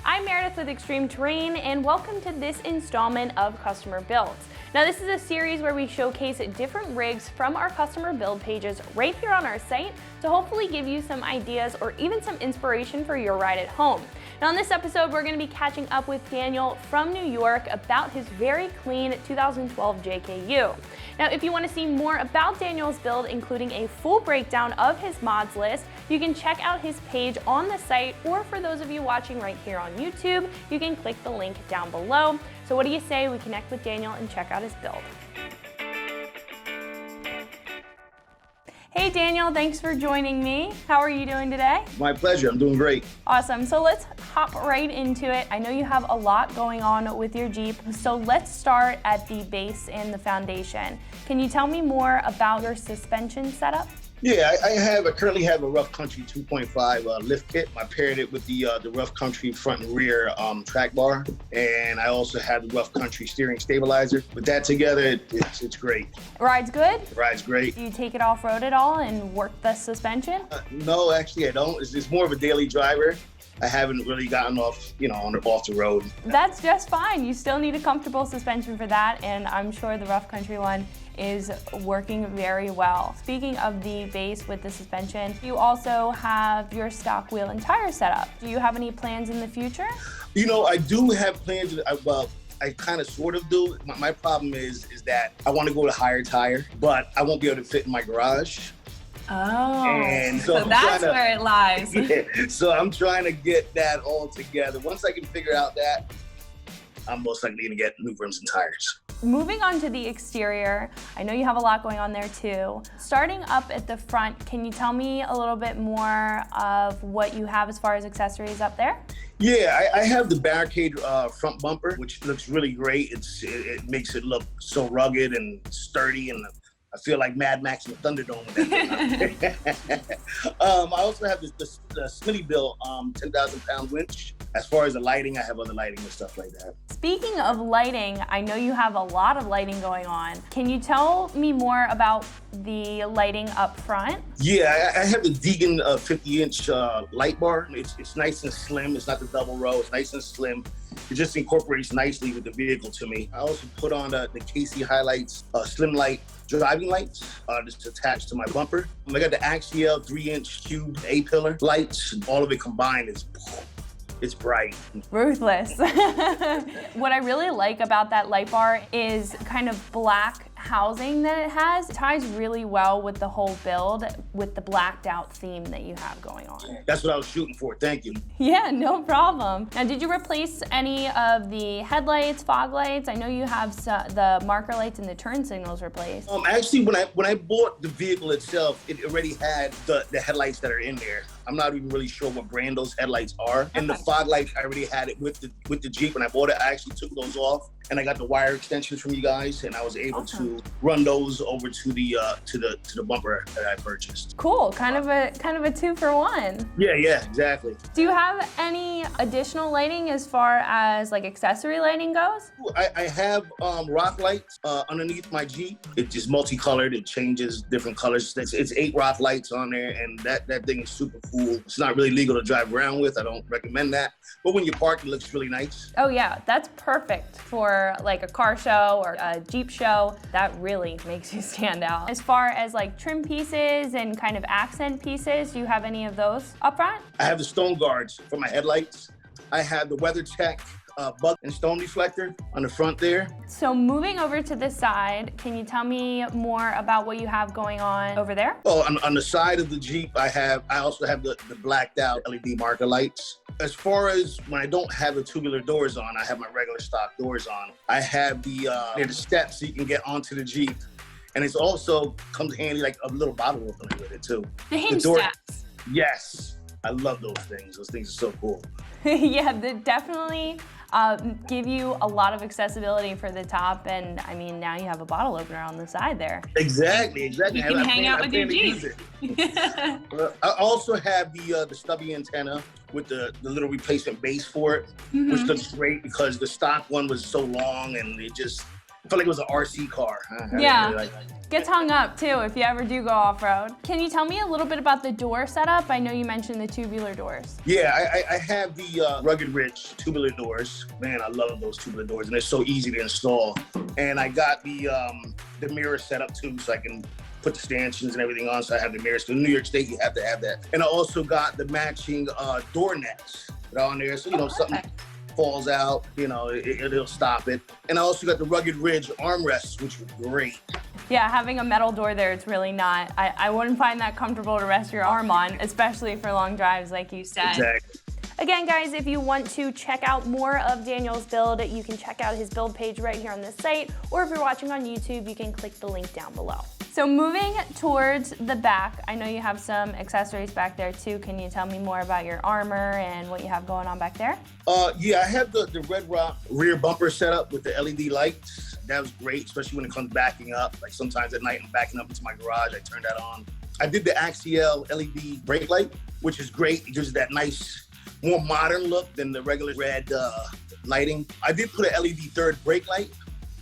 I'm Merideth with ExtremeTerrain, and welcome to this installment of Customer Builds. Now, this is a series where we showcase different rigs from our customer build pages right here on our site to hopefully give you some ideas or even some inspiration for your ride at home. Now, in this episode, we're going to be catching up with Daniel from New York about his very clean 2012 JKU. Now, if you want to see more about Daniel's build, including a full breakdown of his mods list, you can check out his page on the site, or for those of you watching right here on YouTube, you can click the link down below. So what do you say we connect with Daniel and check out his build? Hey Daniel, thanks for joining me. How are you doing today? My pleasure, I'm doing great. Awesome, so let's hop right into it. I know you have a lot going on with your Jeep, so let's start at the base and the foundation. Can you tell me more about your suspension setup? Yeah, I currently have a Rough Country 2.5 lift kit. I paired it with the Rough Country front and rear track bar, and I also have the Rough Country steering stabilizer. With that together, it's great. Rides good? Rides great. Do you take it off-road at all and work the suspension? No, actually I don't. It's more of a daily driver. I haven't really gotten off, off the road. That's just fine. You still need a comfortable suspension for that, and I'm sure the Rough Country one is working very well. Speaking of the base with the suspension, you also have your stock wheel and tire setup. Do you have any plans in the future? I do have plans. I kind of sort of do. My problem is that I want to go to higher tire, but I won't be able to fit in my garage. Oh, and so that's where it lies. Yeah, so I'm trying to get that all together. Once I can figure out that, I'm most likely going to get new rims and tires. Moving on to the exterior, I know you have a lot going on there too. Starting up at the front, can you tell me a little bit more of what you have as far as accessories up there? Yeah, I have the Barricade front bumper, which looks really great. It makes it look so rugged and sturdy, and I feel like Mad Max in the Thunderdome with that thing. I also have the Smittybilt 10,000-pound winch. As far as the lighting, I have other lighting and stuff like that. Speaking of lighting, I know you have a lot of lighting going on. Can you tell me more about the lighting up front? Yeah, I have the Deegan 50-inch light bar. It's nice and slim. It's not the double row. It's nice and slim. It just incorporates nicely with the vehicle to me. I also put on the KC HiLiTES slim light driving lights just attached to my bumper. I got the Axial 3-inch cube A-pillar lights. All of it combined is it's bright. Ruthless. What I really like about that light bar is kind of black housing that it has. It ties really well with the whole build with the blacked out theme that you have going on. That's what I was shooting for, thank you. Yeah, no problem. Now, did you replace any of the headlights, fog lights? I know you have the marker lights and the turn signals replaced. Actually, when I bought the vehicle itself, it already had the headlights that are in there. I'm not even really sure what brand those headlights are. Okay. And the fog lights, I already had it with the Jeep. When I bought it, I actually took those off, and I got the wire extensions from you guys, and I was able to run those over to the bumper that I purchased. Cool, kind of a 2-for-1. Yeah, exactly. Do you have any additional lighting as far as like accessory lighting goes? I have rock lights underneath my Jeep. It's just multicolored. It changes different colors. It's 8 rock lights on there, and that thing is super cool. It's not really legal to drive around with. I don't recommend that. But when you park, it looks really nice. Oh yeah, that's perfect for like a car show or a Jeep show. That really makes you stand out. As far as like trim pieces and kind of accent pieces, do you have any of those up front? I have the stone guards for my headlights. I have the WeatherTech bug and stone reflector on the front there. So moving over to the side, can you tell me more about what you have going on over there? Oh, on the side of the Jeep, I also have the blacked out LED marker lights. As far as when I don't have the tubular doors on, I have my regular stock doors on. I have the steps so you can get onto the Jeep. And it's also comes handy like a little bottle opener with it too. The hinge steps. Yes, I love those things. Those things are so cool. Yeah, they definitely give you a lot of accessibility for the top, and I mean, now you have a bottle opener on the side there. Exactly. You can hang out with your Jeep. I also have the Stubby antenna with the little replacement base for it, which looks great because the stock one was so long and it just I felt like it was an RC car. Yeah, gets hung up too if you ever do go off-road. Can you tell me a little bit about the door setup? I know you mentioned the tubular doors. Yeah, I have the Rugged Ridge tubular doors. Man, I love those tubular doors, and they're so easy to install. And I got the mirror set up too, so I can put the stanchions and everything on, so I have the mirrors. In New York State, you have to have that. And I also got the matching door nets that are on there, so, you know, something falls out, you know, it'll stop it. And I also got the Rugged Ridge armrests, which were great. Yeah, having a metal door there, it's really not. I wouldn't find that comfortable to rest your arm on, especially for long drives, like you said. Exactly. Again, guys, if you want to check out more of Daniel's build, you can check out his build page right here on this site, or if you're watching on YouTube, you can click the link down below. So moving towards the back, I know you have some accessories back there too. Can you tell me more about your armor and what you have going on back there? Yeah, I have the RedRock rear bumper set up with the LED lights. That was great, especially when it comes backing up. Like sometimes at night I'm backing up into my garage, I turn that on. I did the Axial LED brake light, which is great. It gives that nice, more modern look than the regular red lighting. I did put an LED third brake light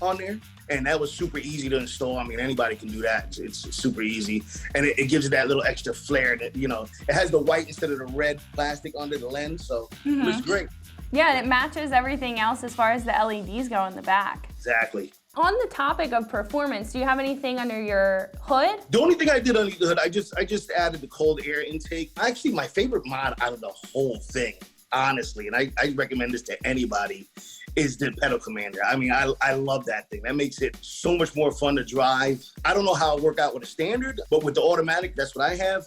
on there, and that was super easy to install. I mean, anybody can do that. It's super easy, and it gives it that little extra flair that, you know, it has the white instead of the red plastic under the lens, so it looks great. Yeah, and it matches everything else as far as the LEDs go in the back. Exactly. On the topic of performance, do you have anything under your hood? The only thing I did under the hood, I just added the cold air intake. Actually, my favorite mod out of the whole thing, honestly, and I recommend this to anybody, is the pedal commander. I mean, I love that thing. That makes it so much more fun to drive. I don't know how it work out with a standard, but with the automatic, that's what I have.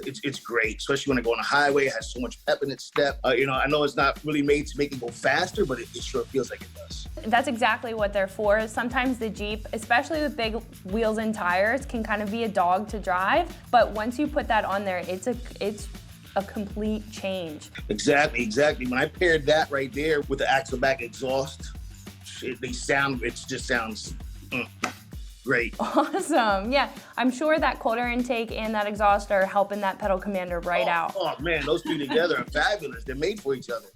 It's great, especially when I go on a highway. It has so much pep in its step. You know, I know it's not really made to make it go faster, but it sure feels like it does. That's exactly what they're for. Sometimes the Jeep, especially with big wheels and tires, can kind of be a dog to drive. But once you put that on there, it's a complete change. Exactly. When I paired that right there with the axle back exhaust, it just sounds great. Awesome. Yeah, I'm sure that cold air intake and that exhaust are helping that pedal commander out. Oh man, those two together are fabulous. They're made for each other.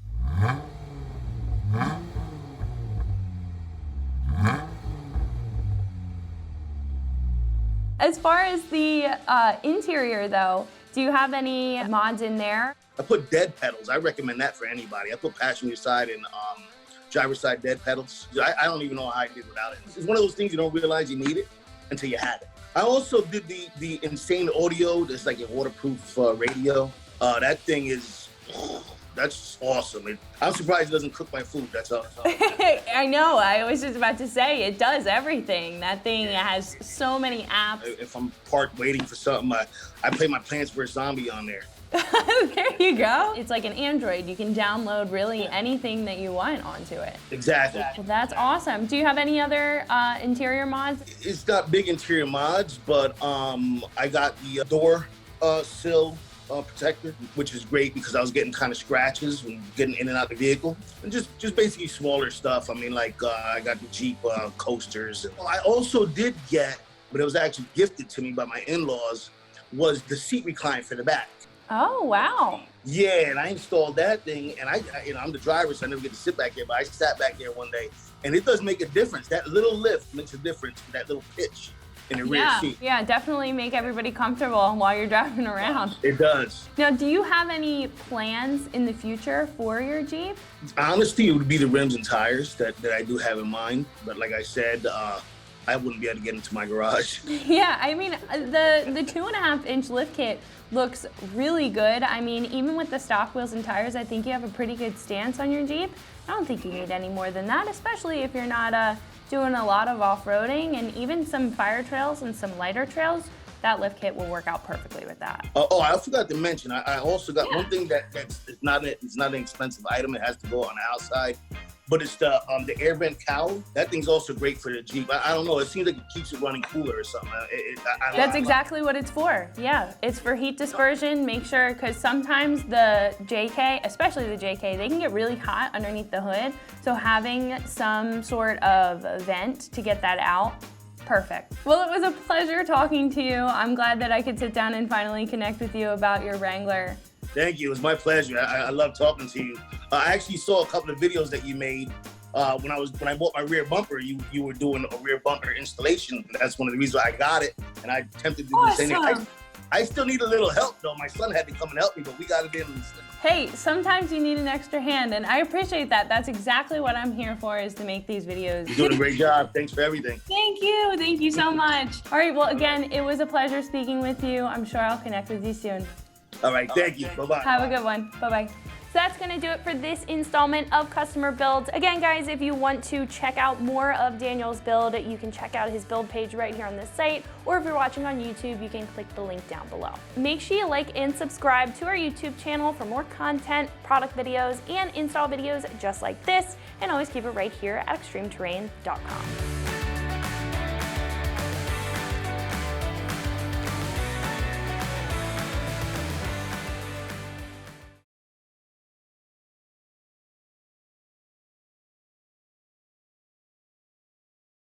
As far as the interior though, do you have any mods in there? I put dead pedals. I recommend that for anybody. I put passenger side and driver side dead pedals. I don't even know how I did without it. It's one of those things you don't realize you need it until you have it. I also did the insane audio. That's like a waterproof radio. That thing is, that's awesome. I'm surprised it doesn't cook my food. That's all. I know. I was just about to say it does everything. That thing has so many apps. If I'm parked waiting for something, I play my Plants vs. Zombie on there. There you go. It's like an Android. You can download really anything that you want onto it. Exactly. Well, that's awesome. Do you have any other interior mods? It's got big interior mods, but I got the door sill protector, which is great because I was getting kind of scratches when getting in and out of the vehicle. And just basically smaller stuff. I mean, like I got the Jeep coasters. I also did get, but it was actually gifted to me by my in-laws, was the seat recline for the back. Oh, wow. Yeah, and I installed that thing, and I'm the driver, so I never get to sit back there, but I sat back there one day, and it does make a difference. That little lift makes a difference, that little pitch in the rear seat. Yeah, definitely make everybody comfortable while you're driving around. It does. Now, do you have any plans in the future for your Jeep? Honestly, it would be the rims and tires that I do have in mind, but like I said, I wouldn't be able to get into my garage. Yeah, I mean, the 2.5-inch lift kit looks really good. I mean, even with the stock wheels and tires, I think you have a pretty good stance on your Jeep. I don't think you need any more than that, especially if you're not doing a lot of off-roading, and even some fire trails and some lighter trails. That lift kit will work out perfectly with that. I forgot to mention, I also got one thing that's not an expensive item. It has to go on the outside, but it's the air vent cowl. That thing's also great for the Jeep. I don't know. It seems like it keeps it running cooler or something. That's exactly what it's for. Yeah, it's for heat dispersion. Make sure, because sometimes the JK, especially the JK, they can get really hot underneath the hood. So having some sort of vent to get that out, perfect. Well, it was a pleasure talking to you. I'm glad that I could sit down and finally connect with you about your Wrangler. Thank you. It was my pleasure. I love talking to you. I actually saw a couple of videos that you made, when I bought my rear bumper, you were doing a rear bumper installation. That's one of the reasons I got it, and I attempted to do the same thing. I still need a little help though. My son had to come and help me, but we got it in. Hey, sometimes you need an extra hand, and I appreciate that. That's exactly what I'm here for, is to make these videos. You're doing a great job. Thanks for everything. Thank you so much. All right, well, again, it was a pleasure speaking with you. I'm sure I'll connect with you soon. All right, thank you. Bye-bye. Have a good one. Bye-bye. So that's going to do it for this installment of Customer Builds. Again, guys, if you want to check out more of Daniel's build, you can check out his build page right here on this site, or if you're watching on YouTube, you can click the link down below. Make sure you like and subscribe to our YouTube channel for more content, product videos, and install videos just like this, and always keep it right here at ExtremeTerrain.com.